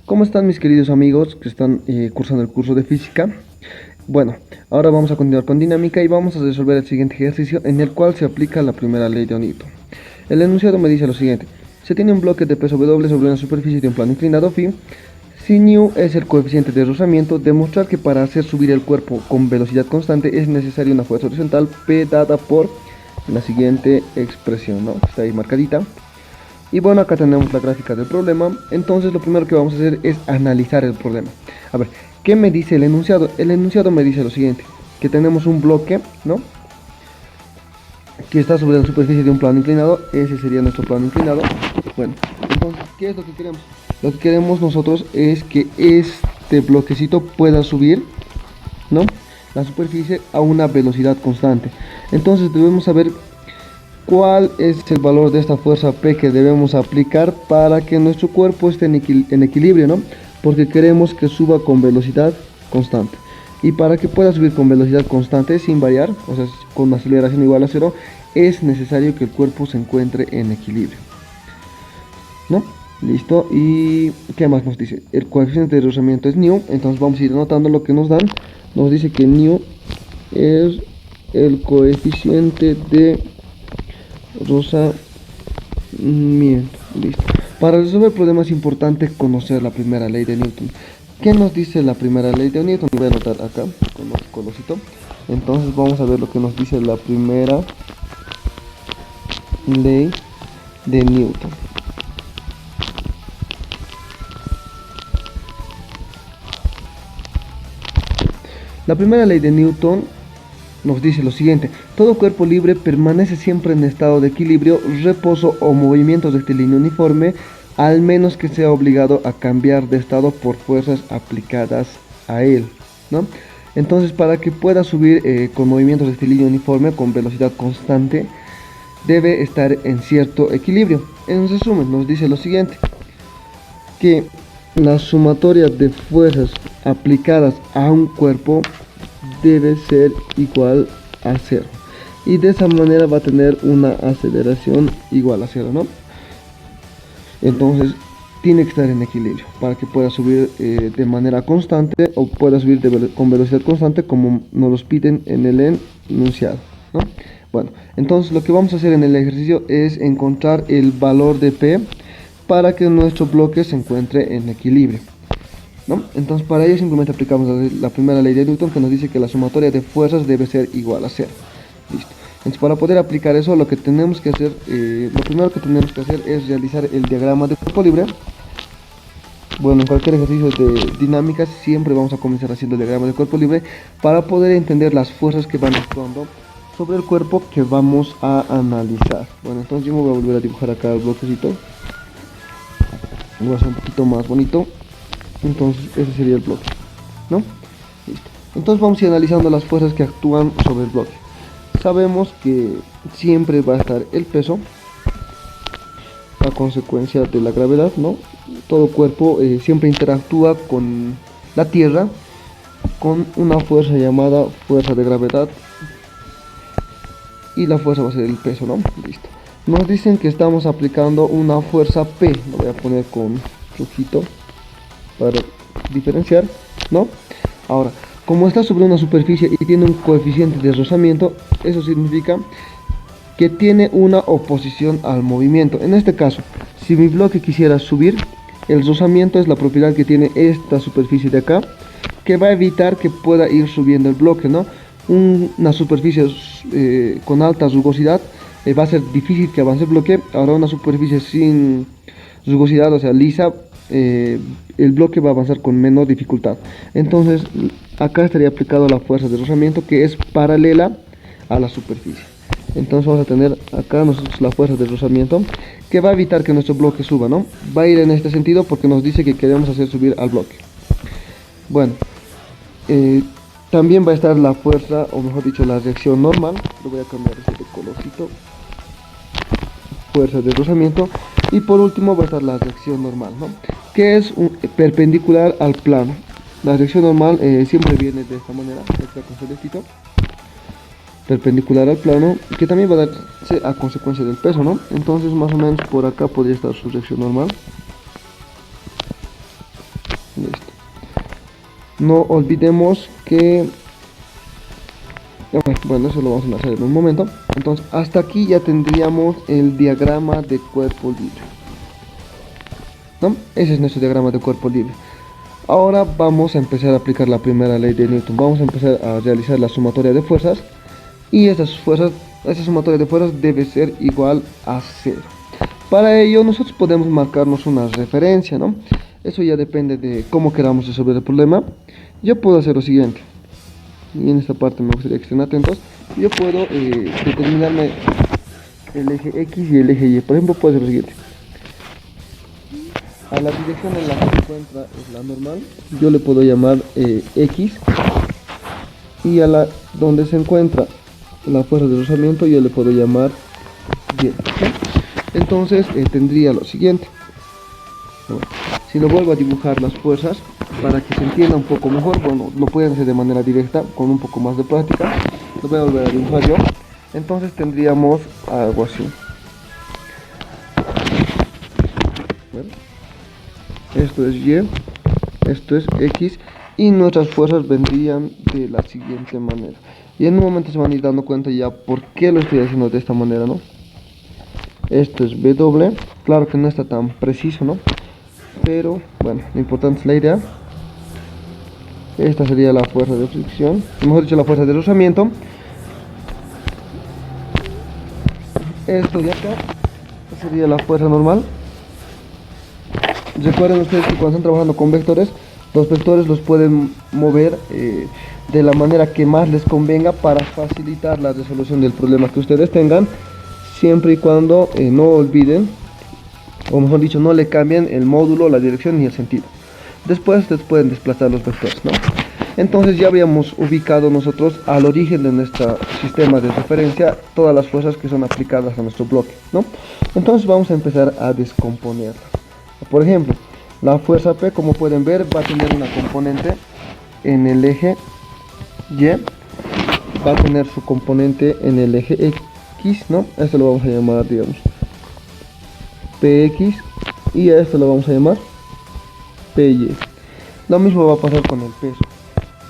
¿Cómo están mis queridos amigos que están cursando el curso de física? Bueno, ahora vamos a continuar con dinámica y vamos a resolver el siguiente ejercicio en el cual se aplica la primera ley de Newton. El enunciado me dice lo siguiente: se tiene un bloque de peso W sobre una superficie de un plano inclinado phi. Si nu es el coeficiente de rozamiento, demostrar que para hacer subir el cuerpo con velocidad constante es necesaria una fuerza horizontal P dada por la siguiente expresión, ¿no? Está ahí marcadita. Y bueno, acá tenemos la gráfica del problema. Entonces lo primero que vamos a hacer es analizar el problema. A ver, ¿qué me dice el enunciado? El enunciado me dice lo siguiente: que tenemos un bloque, ¿no?, que está sobre la superficie de un plano inclinado. Ese sería nuestro plano inclinado. Bueno, entonces, ¿qué es lo que queremos? Lo que queremos nosotros es que este bloquecito pueda subir, ¿no?, la superficie a una velocidad constante. Entonces debemos saber cuál es el valor de esta fuerza P que debemos aplicar para que nuestro cuerpo esté en equilibrio, ¿no? Porque queremos que suba con velocidad constante. Y para que pueda subir con velocidad constante sin variar, o sea, con una aceleración igual a cero, es necesario que el cuerpo se encuentre en equilibrio, ¿no? Listo. ¿Y qué más nos dice? El coeficiente de rozamiento es nu. Entonces vamos a ir anotando lo que nos dan. Nos dice que nu es el coeficiente de rozamiento. Listo. Para resolver el problema es importante conocer la primera ley de Newton. ¿Qué nos dice la primera ley de Newton? Voy a anotar acá con colorcito. Entonces vamos a ver lo que nos dice la primera ley de Newton. La primera ley de Newton nos dice lo siguiente: todo cuerpo libre permanece siempre en estado de equilibrio, reposo o movimientos rectilíneo uniforme, al menos que sea obligado a cambiar de estado por fuerzas aplicadas a él, ¿no? Entonces, para que pueda subir con movimientos rectilíneo uniforme, con velocidad constante, debe estar en cierto equilibrio. En resumen, nos dice lo siguiente: que la sumatoria de fuerzas aplicadas a un cuerpo debe ser igual a cero, y de esa manera va a tener una aceleración igual a cero, ¿no? Entonces tiene que estar en equilibrio para que pueda subir de manera constante, o pueda subir con velocidad constante como nos los piden en el enunciado, ¿no? Bueno, entonces lo que vamos a hacer en el ejercicio es encontrar el valor de P para que nuestro bloque se encuentre en equilibrio, ¿no? Entonces para ello simplemente aplicamos la primera ley de Newton, que nos dice que la sumatoria de fuerzas debe ser igual a cero. Listo. Entonces, para poder aplicar eso, lo que tenemos que hacer, lo primero que tenemos que hacer es realizar el diagrama de cuerpo libre. Bueno, en cualquier ejercicio de dinámicas siempre vamos a comenzar haciendo el diagrama de cuerpo libre para poder entender las fuerzas que van actuando sobre el cuerpo que vamos a analizar. Bueno, entonces yo me voy a volver a dibujar acá el bloquecito. Voy a hacer un poquito más bonito. Entonces ese sería el bloque, ¿no? Listo. Entonces vamos a ir analizando las fuerzas que actúan sobre el bloque. Sabemos que siempre va a estar el peso a consecuencia de la gravedad, ¿no? Todo cuerpo siempre interactúa con la Tierra con una fuerza llamada fuerza de gravedad, y la fuerza va a ser el peso, ¿no? Listo. Nos dicen que estamos aplicando una fuerza P. Lo voy a poner con rojito para diferenciar, ¿no? Ahora, como está sobre una superficie y tiene un coeficiente de rozamiento, eso significa que tiene una oposición al movimiento. En este caso, si mi bloque quisiera subir, el rozamiento es la propiedad que tiene esta superficie de acá, que va a evitar que pueda ir subiendo el bloque, ¿no? Una superficie con alta rugosidad va a ser difícil que avance el bloque. Ahora, una superficie sin rugosidad, o sea, lisa, el bloque va a avanzar con menor dificultad. Entonces acá estaría aplicado la fuerza de rozamiento, que es paralela a la superficie. Entonces vamos a tener acá nosotros la fuerza de rozamiento, que va a evitar que nuestro bloque suba, ¿no? Va a ir en este sentido porque nos dice que queremos hacer subir al bloque. Bueno, también va a estar la fuerza, o mejor dicho, la reacción normal. Lo voy a cambiar este de colorcito. Fuerza de rozamiento. Y por último va a estar la reacción normal, ¿no?, que es perpendicular al plano. La reacción normal siempre viene de esta manera, con celestito, perpendicular al plano, que también va a darse a consecuencia del peso, ¿no? Entonces más o menos por acá podría estar su reacción normal. No olvidemos que, bueno, eso lo vamos a hacer en un momento. Entonces, hasta aquí ya tendríamos el diagrama de cuerpo libre, ¿no? Ese es nuestro diagrama de cuerpo libre. Ahora vamos a empezar a aplicar la primera ley de Newton. Vamos a empezar a realizar la sumatoria de fuerzas. Y esta sumatoria de fuerzas debe ser igual a 0. Para ello nosotros podemos marcarnos una referencia, ¿no? Eso ya depende de cómo queramos resolver el problema. Yo puedo hacer lo siguiente. Y en esta parte me gustaría que estén atentos. Yo puedo determinarme el eje X y el eje Y. Por ejemplo, puedo hacer lo siguiente. A la dirección en la que se encuentra es la normal, yo le puedo llamar X. Y a la donde se encuentra la fuerza de rozamiento yo le puedo llamar Y. Entonces tendría lo siguiente. Bueno, si lo vuelvo a dibujar las fuerzas para que se entienda un poco mejor, bueno, lo pueden hacer de manera directa con un poco más de práctica. Lo voy a volver a dibujar yo. Entonces tendríamos algo así. Bueno, esto es Y, esto es X y nuestras fuerzas vendrían de la siguiente manera. Y en un momento se van a ir dando cuenta ya por qué lo estoy haciendo de esta manera, ¿no? Esto es W, claro que no está tan preciso, ¿no? Pero bueno, lo importante es la idea. Esta sería la fuerza de fricción, mejor dicho, la fuerza de rozamiento. Esto de acá sería la fuerza normal. Recuerden ustedes que cuando están trabajando con vectores, los vectores los pueden mover de la manera que más les convenga para facilitar la resolución del problema que ustedes tengan, siempre y cuando no olviden, o mejor dicho, no le cambien el módulo, la dirección ni el sentido. Después ustedes pueden desplazar los vectores, ¿no? Entonces ya habíamos ubicado nosotros al origen de nuestro sistema de referencia todas las fuerzas que son aplicadas a nuestro bloque, ¿no? Entonces vamos a empezar a descomponerlas. Por ejemplo, la fuerza P, como pueden ver, va a tener una componente en el eje Y, va a tener su componente en el eje X, ¿no? Esto lo vamos a llamar, digamos, PX, y a esto lo vamos a llamar PY. Lo mismo va a pasar con el peso.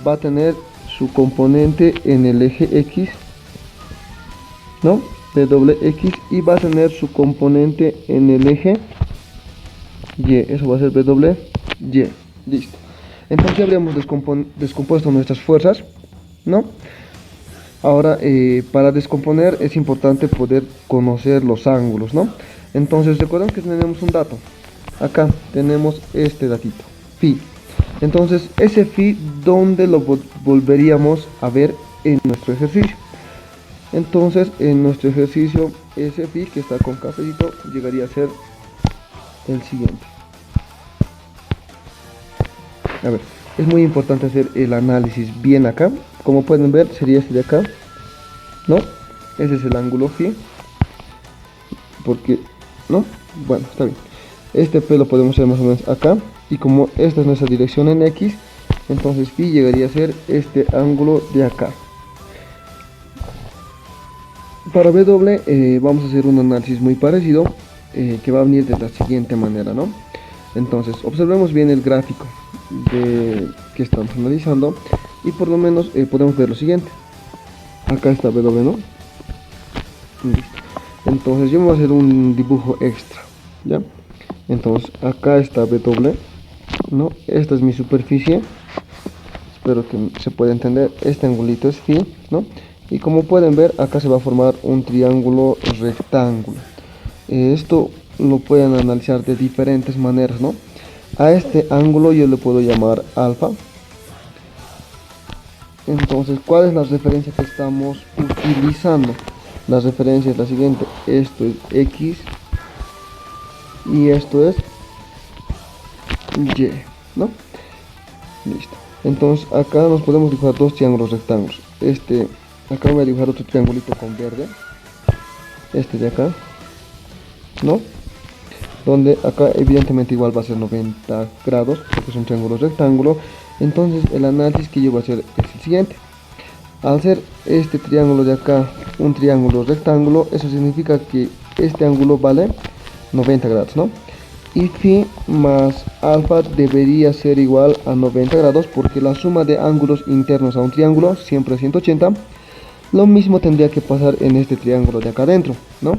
Va a tener su componente en el eje X, ¿no? PWX, y va a tener su componente en el eje Y. Eso va a ser PWY. Listo. Entonces ya habríamos descompuesto nuestras fuerzas, ¿no? Ahora, para descomponer es importante poder conocer los ángulos, ¿no? Entonces recuerden que tenemos un dato. Acá tenemos este datito, phi. Entonces ese phi, ¿dónde lo volveríamos a ver en nuestro ejercicio? Entonces en nuestro ejercicio ese phi que está con cafecito llegaría a ser el siguiente. A ver, es muy importante hacer el análisis bien acá. Como pueden ver, sería este de acá, ¿no? Ese es el ángulo phi. Porque, ¿no? Bueno, está bien. Este P lo podemos hacer más o menos acá. Y como esta es nuestra dirección en X, entonces phi llegaría a ser este ángulo de acá. Para W vamos a hacer un análisis muy parecido, que va a venir de la siguiente manera, ¿no? Entonces observemos bien el gráfico que estamos analizando y por lo menos podemos ver lo siguiente. Acá está W, ¿no? Listo. Entonces yo me voy a hacer un dibujo extra, ¿ya? Entonces acá está W, ¿no? Esta es mi superficie, espero que se pueda entender. Este angulito es phi, ¿no? Y como pueden ver, acá se va a formar un triángulo rectángulo. Esto lo pueden analizar de diferentes maneras, ¿no? A este ángulo yo le puedo llamar alfa. Entonces, ¿cuál es la referencia que estamos utilizando? La referencia es la siguiente. Esto es X y esto es Y, ¿no? Listo. Entonces acá nos podemos dibujar dos triángulos rectángulos. Acá voy a dibujar otro triangulito con verde. Este de acá, ¿no? Donde acá evidentemente igual va a ser 90 grados, porque es un triángulo rectángulo. Entonces el análisis que yo voy a hacer es el siguiente. Al ser este triángulo de acá un triángulo rectángulo, eso significa que este ángulo vale 90 grados, ¿no? y phi más alfa debería ser igual a 90 grados porque la suma de ángulos internos a un triángulo siempre es 180. Lo mismo tendría que pasar en este triángulo de acá adentro, ¿no?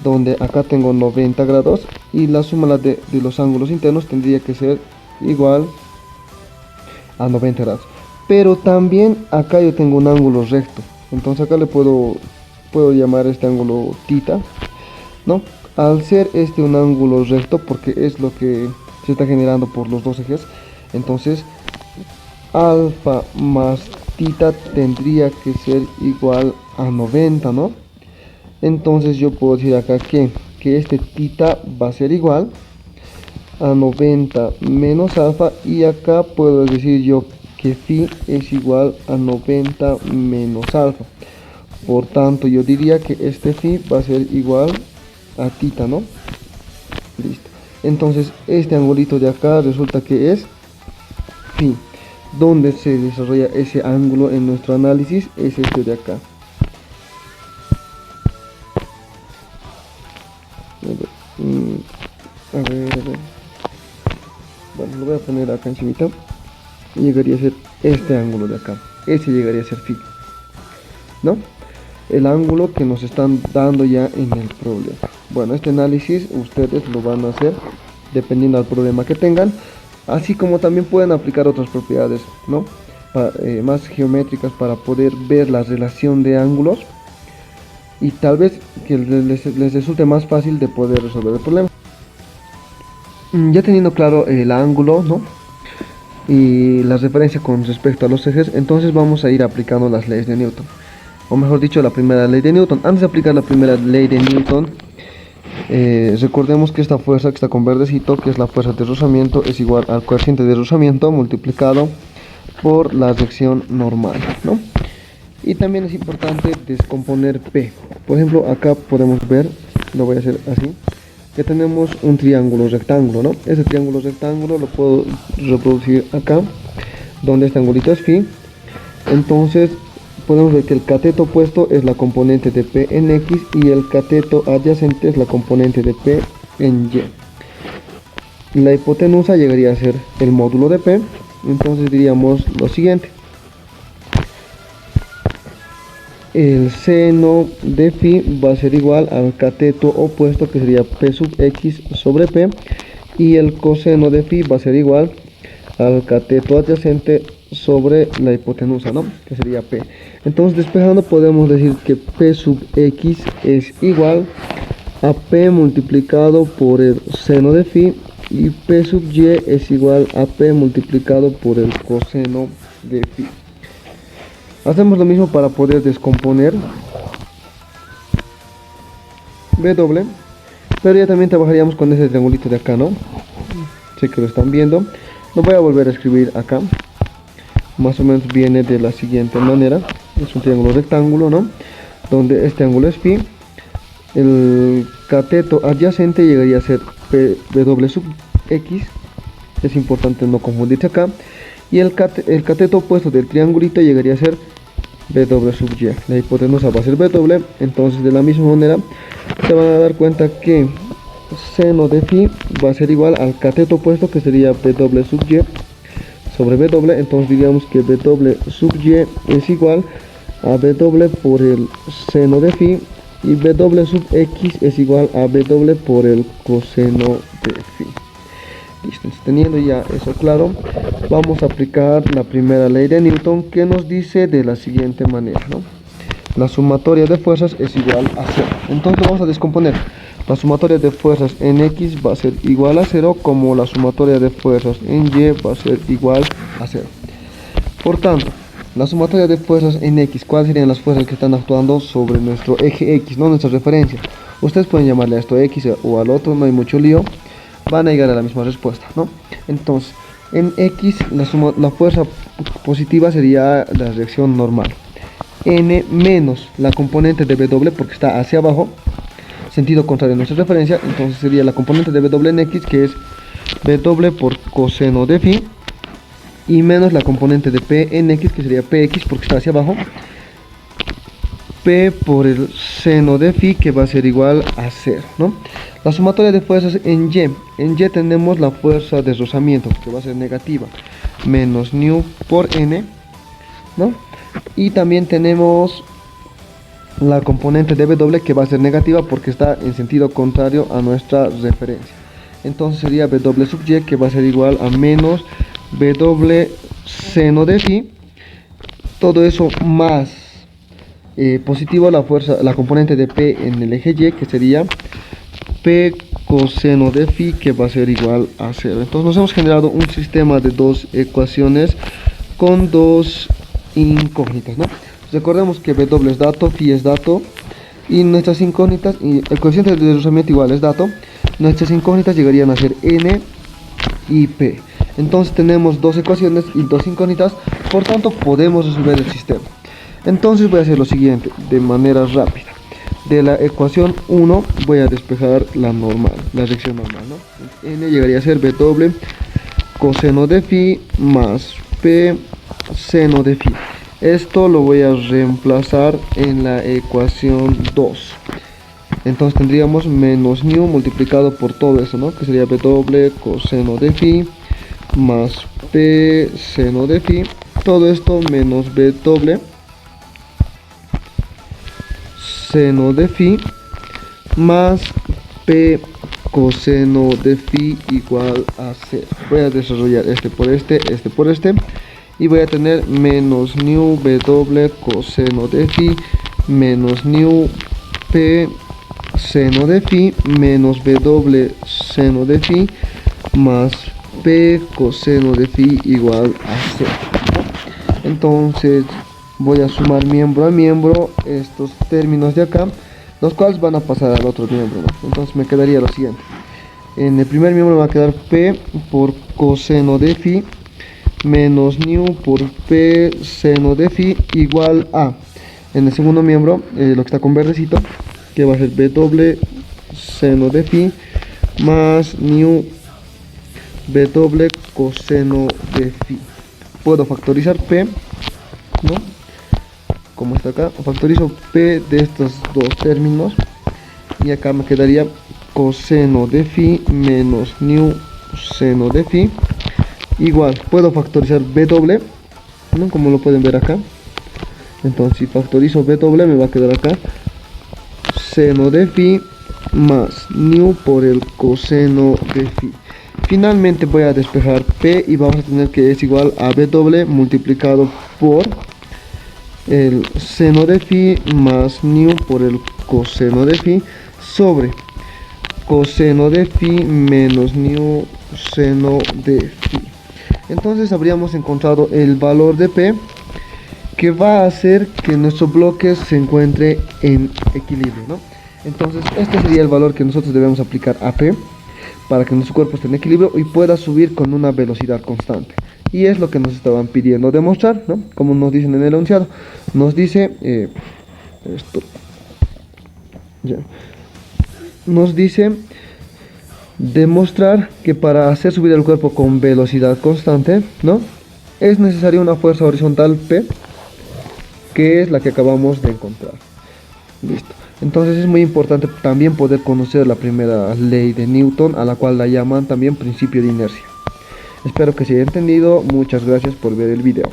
Donde acá tengo 90 grados y la suma de los ángulos internos tendría que ser igual a 90 grados. Pero también acá yo tengo un ángulo recto, entonces acá le puedo llamar este ángulo θ, ¿no? Al ser este un ángulo recto, porque es lo que se está generando por los dos ejes, entonces alfa más θ tendría que ser igual a 90, ¿no? Entonces yo puedo decir acá que este θ va a ser igual a 90 menos alfa, y acá puedo decir yo que phi es igual a 90 menos alfa. Por tanto, yo diría que este phi va a ser igual a θ, ¿no? Listo. Entonces, este angulito de acá resulta que es phi. Donde se desarrolla ese ángulo en nuestro análisis es este de acá. A ver. Bueno, lo voy a poner acá encimita. Llegaría a ser este ángulo de acá. Ese llegaría a ser phi, ¿no? El ángulo que nos están dando ya en el problema. Bueno, este análisis ustedes lo van a hacer dependiendo del problema que tengan, así como también pueden aplicar otras propiedades, ¿no? Más geométricas para poder ver la relación de ángulos y tal vez que les resulte más fácil de poder resolver el problema. Ya teniendo claro el ángulo, ¿no? Y la referencia con respecto a los ejes, entonces vamos a ir aplicando las leyes de Newton, o mejor dicho, la primera ley de Newton. Antes de aplicar la primera ley de Newton, recordemos que esta fuerza que está con verdecito, que es la fuerza de rozamiento, es igual al coeficiente de rozamiento multiplicado por la sección normal, ¿no? Y también es importante descomponer P. Por ejemplo, acá podemos ver, lo voy a hacer así, que tenemos un triángulo rectángulo, ¿no? Ese triángulo rectángulo lo puedo reproducir acá, donde este angulito es phi. Entonces podemos ver que el cateto opuesto es la componente de P en X y el cateto adyacente es la componente de P en Y. La hipotenusa llegaría a ser el módulo de P. Entonces diríamos lo siguiente: el seno de phi va a ser igual al cateto opuesto, que sería P sub X sobre P, y el coseno de phi va a ser igual al cateto adyacente sobre la hipotenusa, ¿no? Que sería P. Entonces, despejando, podemos decir que P sub X es igual a P multiplicado por el seno de phi, y P sub Y es igual a P multiplicado por el coseno de phi. Hacemos lo mismo para poder descomponer W, pero ya también trabajaríamos con ese triangulito de acá, ¿no? Sé que lo están viendo. Lo voy a volver a escribir acá. Más o menos viene de la siguiente manera. Es un triángulo rectángulo, ¿no? Donde este ángulo es phi. El cateto adyacente llegaría a ser W sub X. Es importante no confundirse acá. Y el cateto opuesto del triangulito llegaría a ser W sub Y. La hipotenusa va a ser W. Entonces, de la misma manera, se van a dar cuenta que seno de phi va a ser igual al cateto opuesto, que sería W sub Y sobre W. Entonces diríamos que W sub Y es igual a W por el seno de phi, y W sub X es igual a W por el coseno de phi. Listo, teniendo ya eso claro, vamos a aplicar la primera ley de Newton, que nos dice de la siguiente manera, ¿no? La sumatoria de fuerzas es igual a 0. Entonces vamos a descomponer. La sumatoria de fuerzas en X va a ser igual a 0, como la sumatoria de fuerzas en Y va a ser igual a 0. Por tanto, la sumatoria de fuerzas en X, ¿cuáles serían las fuerzas que están actuando sobre nuestro eje X, no nuestra referencia? Ustedes pueden llamarle a esto X o al otro, no hay mucho lío. Van a llegar a la misma respuesta, ¿no? Entonces, en X la fuerza positiva sería la reacción normal. N menos la componente de W, porque está hacia abajo, sentido contrario a nuestra referencia. Entonces sería la componente de W en X, que es W por coseno de phi, y menos la componente de P en X, que sería PX, porque está hacia abajo, P por el seno de phi, que va a ser igual a 0, ¿no? La sumatoria de fuerzas en Y. En Y tenemos la fuerza de rozamiento, que va a ser negativa, menos nu por n, ¿no? Y también tenemos la componente de W, que va a ser negativa porque está en sentido contrario a nuestra referencia. Entonces sería W sub Y, que va a ser igual a menos W seno de phi. Todo eso más positivo la fuerza, la componente de P en el eje Y, que sería P coseno de phi, que va a ser igual a 0. Entonces nos hemos generado un sistema de dos ecuaciones con dos incógnitas, ¿no? Recordemos que W es dato, phi es dato, y nuestras incógnitas, y el coeficiente de deslizamiento igual es dato. Nuestras incógnitas llegarían a ser n y p. Entonces tenemos dos ecuaciones y dos incógnitas, por tanto podemos resolver el sistema. Entonces voy a hacer lo siguiente de manera rápida. De la ecuación 1 voy a despejar la normal, la sección normal, ¿no? N llegaría a ser W coseno de phi más P seno de phi. Esto lo voy a reemplazar en la ecuación 2. Entonces tendríamos menos nu multiplicado por todo eso, ¿no? Que sería W coseno de phi más P seno de phi. Todo esto menos W seno de phi más P coseno de phi igual a 0. Voy a desarrollar este por este, este por este, y voy a tener menos nu W coseno de phi menos nu P seno de phi menos W seno de phi más P coseno de phi igual a 0. Entonces voy a sumar miembro a miembro estos términos de acá, los cuales van a pasar al otro miembro, ¿no? Entonces me quedaría lo siguiente. En el primer miembro va a quedar P por coseno de phi menos nu por P seno de phi igual a, en el segundo miembro, lo que está con verdecito, que va a ser W seno de phi más nu W coseno de phi. Puedo factorizar P, ¿no? Como está acá, factorizo P de estos dos términos, y acá me quedaría coseno de phi menos nu seno de phi igual, puedo factorizar W, ¿no? Como lo pueden ver acá. Entonces si factorizo W me va a quedar acá seno de phi más nu por el coseno de phi. Finalmente voy a despejar P y vamos a tener que es igual a W multiplicado por el seno de phi más nu por el coseno de phi sobre coseno de phi menos nu seno de phi. Entonces habríamos encontrado el valor de P, que va a hacer que nuestro bloque se encuentre en equilibrio, ¿no? Entonces este sería el valor que nosotros debemos aplicar a P para que nuestro cuerpo esté en equilibrio y pueda subir con una velocidad constante. Y es lo que nos estaban pidiendo demostrar, ¿no? Como nos dicen en el enunciado, nos dice esto, ya, nos dice demostrar que para hacer subir el cuerpo con velocidad constante, ¿no?, es necesaria una fuerza horizontal P, que es la que acabamos de encontrar. Listo. Entonces es muy importante también poder conocer la primera ley de Newton, a la cual la llaman también principio de inercia. Espero que se haya entendido. Muchas gracias por ver el video.